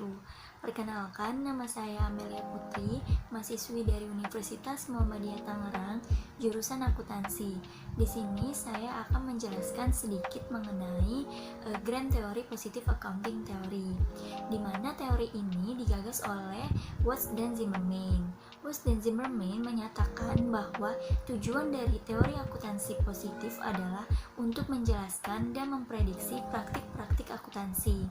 wabarakatuh. Perkenalkan, nama saya Amelia Putri, mahasiswi dari Universitas Muhammadiyah Tangerang, jurusan akuntansi. Di sini saya akan menjelaskan sedikit mengenai Grand Theory Positive Accounting Theory, di mana teori ini digagas oleh Watts dan Zimmerman. Watts dan Zimmerman menyatakan bahwa tujuan dari teori akuntansi positif adalah untuk menjelaskan dan memprediksi praktik-praktik akuntansi.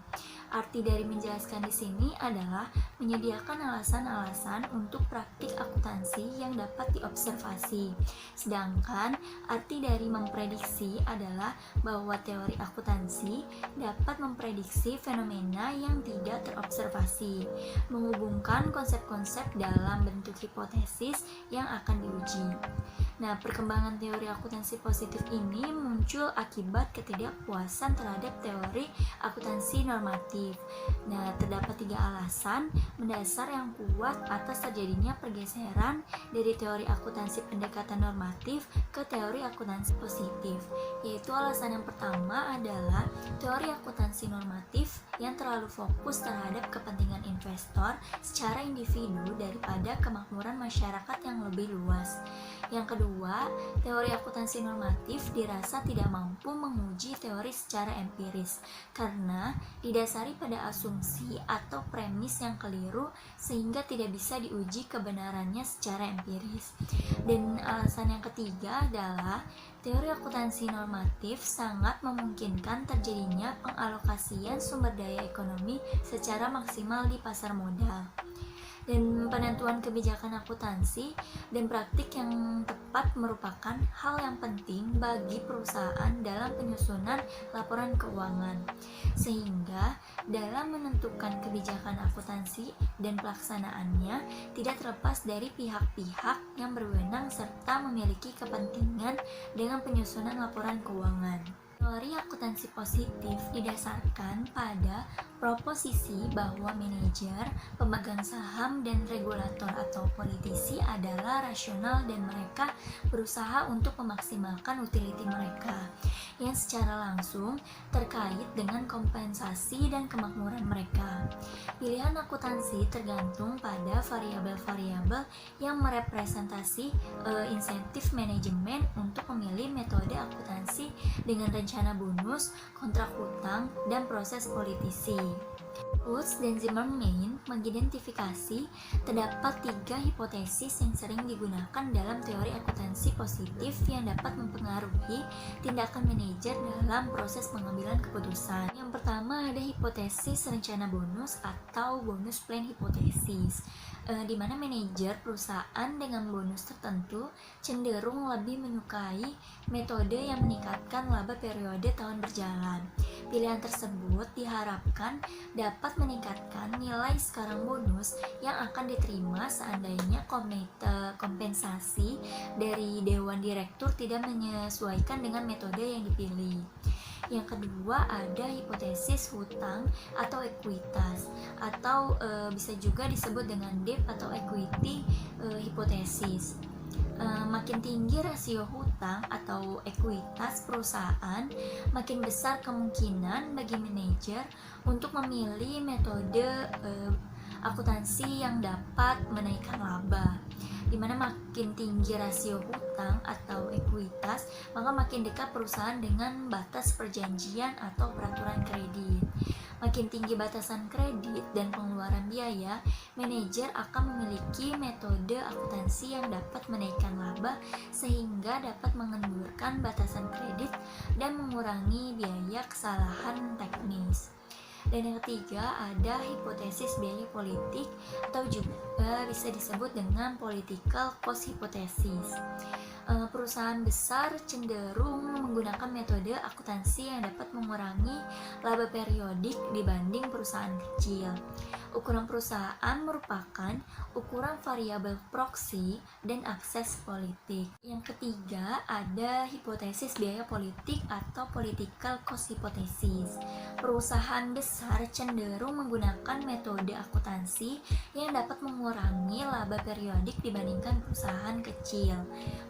Arti dari menjelaskan di sini adalah menyediakan alasan-alasan untuk praktik akuntansi yang dapat diobservasi. Sedangkan arti dari memprediksi adalah bahwa teori akuntansi dapat memprediksi fenomena yang tidak terobservasi, menghubungkan konsep-konsep dalam bentuk hipotesis yang akan diuji. Nah, perkembangan teori akuntansi positif ini muncul akibat ketidakpuasan terhadap teori akuntansi normatif. Nah, terdapat 3 alasan mendasar yang kuat atas terjadinya pergeseran dari teori akuntansi pendekatan normatif ke teori akuntansi positif. Yaitu alasan yang pertama adalah teori akuntansi normatif yang terlalu fokus terhadap kepentingan investor secara individu daripada kemakmuran masyarakat yang lebih luas. Yang kedua, teori akuntansi normatif dirasa tidak mampu menguji teori secara empiris karena didasari pada asumsi atau premis yang keliru sehingga tidak bisa diuji kebenarannya secara empiris. Dan alasan yang ketiga adalah teori akuntansi normatif sangat memungkinkan terjadinya pengalokasian sumber daya ekonomi secara maksimal di pasar modal. Dan penentuan kebijakan akuntansi dan praktik yang tepat merupakan hal yang penting bagi perusahaan dalam penyusunan laporan keuangan, sehingga dalam menentukan kebijakan akuntansi dan pelaksanaannya tidak terlepas dari pihak-pihak yang berwenang serta memiliki kepentingan dengan penyusunan laporan keuangan. Teori akuntansi positif didasarkan pada proposisi bahwa manajer, pemegang saham, dan regulator atau politisi adalah rasional dan mereka berusaha untuk memaksimalkan utility mereka yang secara langsung terkait dengan kompensasi dan kemakmuran mereka. Pilihan akuntansi tergantung pada variabel-variabel yang merepresentasi insentif manajemen untuk memilih metode akuntansi dengan rencana bonus, kontrak hutang, dan proses politisi. Watts dan Zimmerman mengidentifikasi terdapat 3 hipotesis yang sering digunakan dalam teori akuntansi positif yang dapat mempengaruhi tindakan manajer dalam proses pengambilan keputusan. Yang pertama ada hipotesis rencana bonus atau bonus plan hipotesis, di mana manajer perusahaan dengan bonus tertentu cenderung lebih menyukai metode yang meningkatkan laba periode tahun berjalan. Pilihan tersebut diharapkan dapat meningkatkan nilai sekarang bonus yang akan diterima seandainya kompensasi dari dewan direktur tidak menyesuaikan dengan metode yang dipilih. Yang kedua ada hipotesis hutang atau ekuitas atau bisa juga disebut dengan debt atau equity hipotesis. Makin tinggi rasio hutang atau ekuitas perusahaan, makin besar kemungkinan bagi manajer untuk memilih metode akuntansi yang dapat menaikkan laba. Dimana makin tinggi rasio hutang atau ekuitas, maka makin dekat perusahaan dengan batas perjanjian atau peraturan kredit. Makin tinggi batasan kredit dan pengeluaran biaya, manajer akan memiliki metode akuntansi yang dapat menaikkan laba sehingga dapat mengendurkan batasan kredit dan mengurangi biaya kesalahan teknis. Dan yang ketiga ada hipotesis biaya politik atau juga bisa disebut dengan political cost hypothesis. Perusahaan besar cenderung menggunakan metode akuntansi yang dapat mengurangi laba periodik dibanding perusahaan kecil. Ukuran perusahaan merupakan ukuran variabel proksi dan akses politik. Yang ketiga ada hipotesis biaya politik atau political cost hypothesis. Perusahaan besar besar cenderung menggunakan metode akuntansi yang dapat mengurangi laba periodik dibandingkan perusahaan kecil.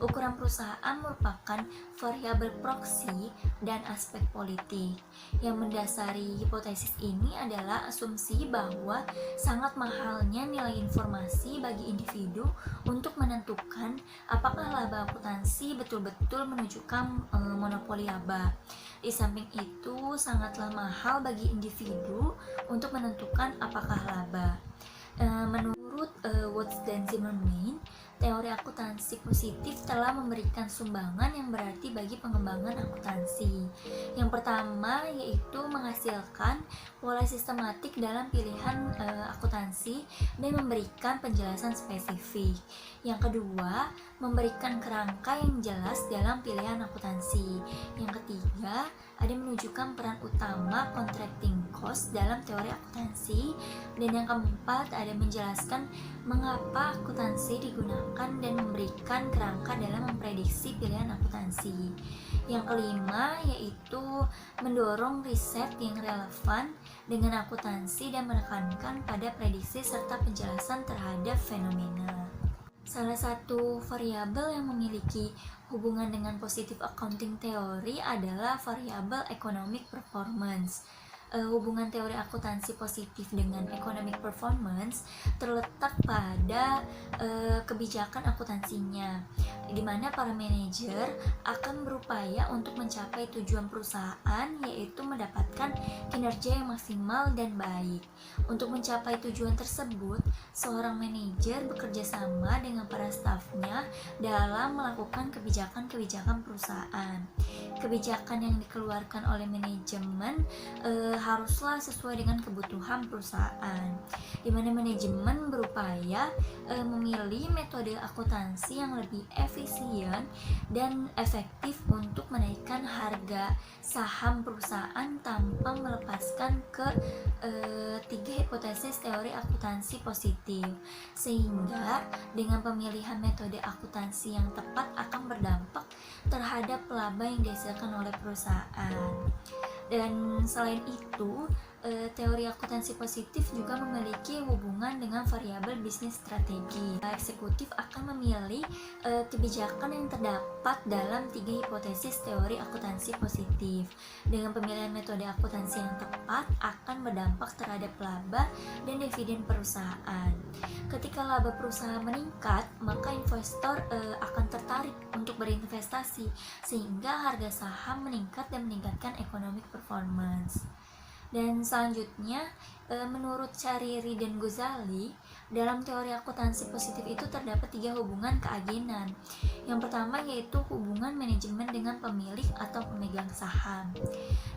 Ukuran perusahaan merupakan variabel proksi dan aspek politik. Yang mendasari hipotesis ini adalah asumsi bahwa sangat mahalnya nilai informasi bagi individu untuk menentukan apakah laba akuntansi betul-betul menunjukkan monopoli laba. Di samping itu, sangatlah mahal bagi individu untuk menentukan apakah laba. Menurut Woods dan Zimmerman, teori akuntansi positif telah memberikan sumbangan yang berarti bagi pengembangan akuntansi. Yang pertama yaitu menghasilkan pola sistematik dalam pilihan akuntansi dan memberikan penjelasan spesifik. Yang kedua, memberikan kerangka yang jelas dalam pilihan akuntansi. Yang ketiga, ada menunjukkan peran utama contracting cost dalam teori akuntansi. Dan yang keempat, ada menjelaskan mengapa akuntansi digunakan dan memberikan kerangka dalam memprediksi pilihan akuntansi. Yang kelima yaitu mendorong riset yang relevan dengan akuntansi dan menekankan pada prediksi serta penjelasan terhadap fenomena. Salah satu variabel yang memiliki hubungan dengan positive accounting theory adalah variabel economic performance. Hubungan teori akuntansi positif dengan economic performance terletak pada kebijakan akuntansinya, di mana para manajer akan berupaya untuk mencapai tujuan perusahaan, yaitu mendapatkan kinerja yang maksimal dan baik. Untuk mencapai tujuan tersebut, seorang manajer bekerja sama dengan para stafnya dalam melakukan kebijakan-kebijakan perusahaan. Kebijakan yang dikeluarkan oleh manajemen haruslah sesuai dengan kebutuhan perusahaan, di mana manajemen berupaya memilih metode akuntansi yang lebih efisien dan efektif untuk menaikkan harga saham perusahaan tanpa melepaskan ke tiga hipotesis teori akuntansi positif, sehingga dengan pemilihan metode akuntansi yang tepat akan berdampak terhadap laba yang dihasilkan oleh perusahaan. Dan selain itu, teori akuntansi positif juga memiliki hubungan dengan variabel bisnis strategi. Eksekutif akan memilih kebijakan yang terdapat dalam tiga hipotesis teori akuntansi positif. Dengan pemilihan metode akuntansi yang tepat akan berdampak terhadap laba dan dividen perusahaan. Ketika laba perusahaan meningkat, maka investor akan tertarik untuk berinvestasi, sehingga harga saham meningkat dan meningkatkan economic performance. Dan selanjutnya, menurut Cariri dan Ghazali, dalam teori akuntansi positif itu terdapat tiga hubungan keagenan. Yang pertama yaitu hubungan manajemen dengan pemilik atau pemegang saham,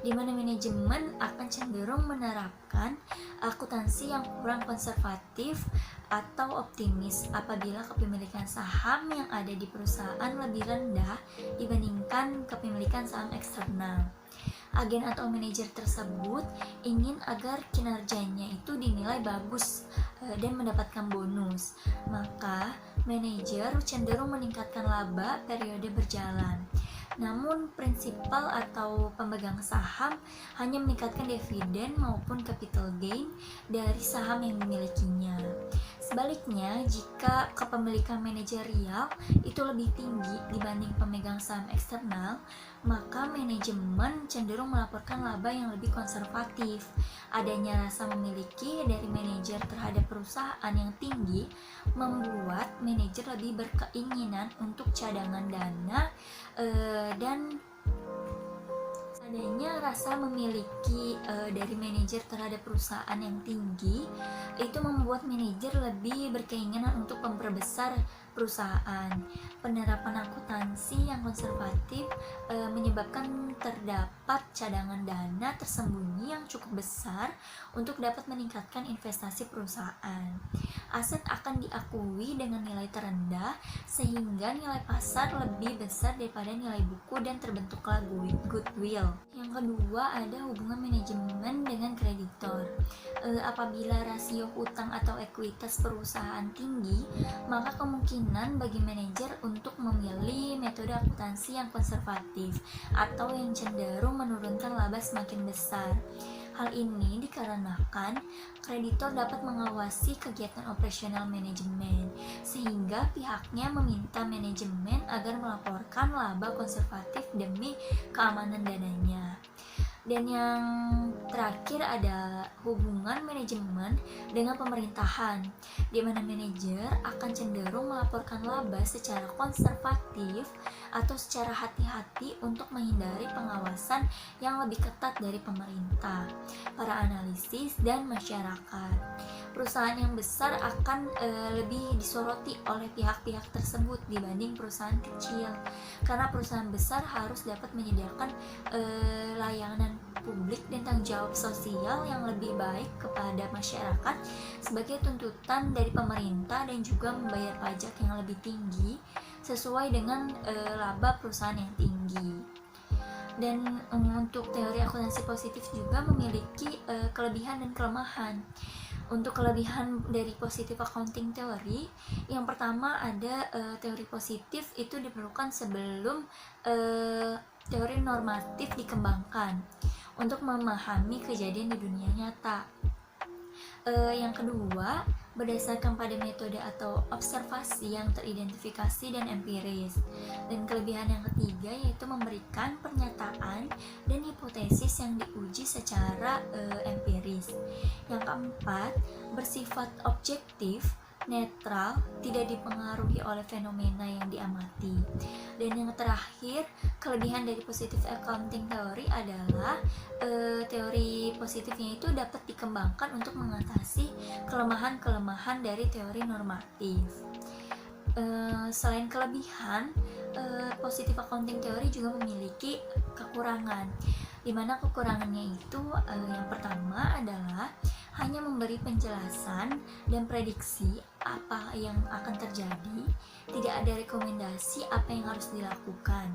di mana manajemen akan cenderung menerapkan akuntansi yang kurang konservatif atau optimis apabila kepemilikan saham yang ada di perusahaan lebih rendah dibandingkan kepemilikan saham eksternal. Agen atau manajer tersebut ingin agar kinerjanya itu dinilai bagus dan mendapatkan bonus, maka manajer cenderung meningkatkan laba periode berjalan. Namun prinsipal atau pemegang saham hanya meningkatkan dividen maupun capital gain dari saham yang dimilikinya. Sebaliknya, jika kepemilikan manajerial itu lebih tinggi dibanding pemegang saham eksternal, maka manajemen cenderung melaporkan laba yang lebih konservatif. Adanya rasa memiliki dari manajer terhadap perusahaan yang tinggi membuat manajer lebih berkeinginan untuk cadangan dana dan adanya rasa memiliki dari manajer terhadap perusahaan yang tinggi itu membuat manajer lebih berkeinginan untuk memperbesar perusahaan. Penerapan akuntansi yang konservatif menyebabkan terdapat cadangan dana tersembunyi yang cukup besar untuk dapat meningkatkan investasi perusahaan. Aset akan diakui dengan nilai terendah sehingga nilai pasar lebih besar daripada nilai buku dan terbentuklah goodwill. Yang kedua ada hubungan manajemen dengan kreditor. Apabila rasio hutang atau ekuitas perusahaan tinggi, maka kemungkinan bagi manajer untuk memilih metode akuntansi yang konservatif atau yang cenderung menurunkan laba semakin besar. Hal ini dikarenakan kreditor dapat mengawasi kegiatan operasional manajemen, sehingga pihaknya meminta manajemen agar melaporkan laba konservatif demi keamanan dananya. Dan yang terakhir ada hubungan manajemen dengan pemerintahan, di mana manajer akan cenderung melaporkan laba secara konservatif atau secara hati-hati untuk menghindari pengawasan yang lebih ketat dari pemerintah, para analisis, dan masyarakat. Perusahaan yang besar akan lebih disoroti oleh pihak-pihak tersebut dibanding perusahaan kecil, karena perusahaan besar harus dapat menyediakan layanan publik dan tanggung jawab sosial yang lebih baik kepada masyarakat sebagai tuntutan dari pemerintah, dan juga membayar pajak yang lebih tinggi sesuai dengan laba perusahaan yang tinggi. Dan untuk teori akuntansi positif juga memiliki kelebihan dan kelemahan. Untuk kelebihan dari positive accounting theory, yang pertama ada teori positif itu diperlukan sebelum teori normatif dikembangkan untuk memahami kejadian di dunia nyata. Yang kedua, berdasarkan pada metode atau observasi yang teridentifikasi dan empiris. Dan kelebihan yang ketiga yaitu memberikan pernyataan dan hipotesis yang diuji secara empiris. Yang keempat, bersifat objektif, netral, tidak dipengaruhi oleh fenomena yang diamati. Dan yang terakhir, kelebihan dari positive accounting theory adalah teori positifnya itu dapat dikembangkan untuk mengatasi kelemahan-kelemahan dari teori normatif. Selain kelebihan, positive accounting theory juga memiliki kekurangan, di mana kekurangannya itu yang pertama adalah hanya memberi penjelasan dan prediksi apa yang akan terjadi, tidak ada rekomendasi apa yang harus dilakukan.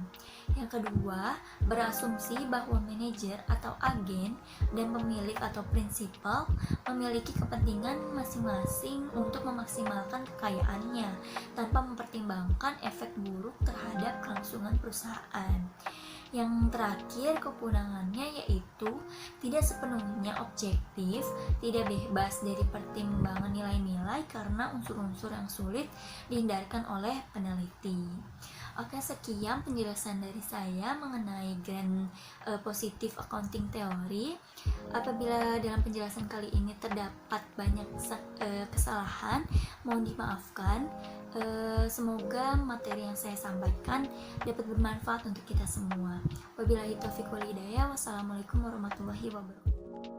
Yang kedua, berasumsi bahwa manajer atau agen dan pemilik atau prinsipal memiliki kepentingan masing-masing untuk memaksimalkan kekayaannya tanpa mempertimbangkan efek buruk terhadap kelangsungan perusahaan. Yang terakhir, kekurangannya yaitu tidak sepenuhnya objektif, tidak bebas dari pertimbangan nilai-nilai karena unsur-unsur yang sulit dihindarkan oleh peneliti. Oke, sekian penjelasan dari saya mengenai Grand Positive Accounting Theory. Apabila dalam penjelasan kali ini terdapat banyak kesalahan, mohon dimaafkan. Semoga materi yang saya sampaikan dapat bermanfaat untuk kita semua. Wabillahi taufiq wal hidayah. Wassalamualaikum warahmatullahi wabarakatuh.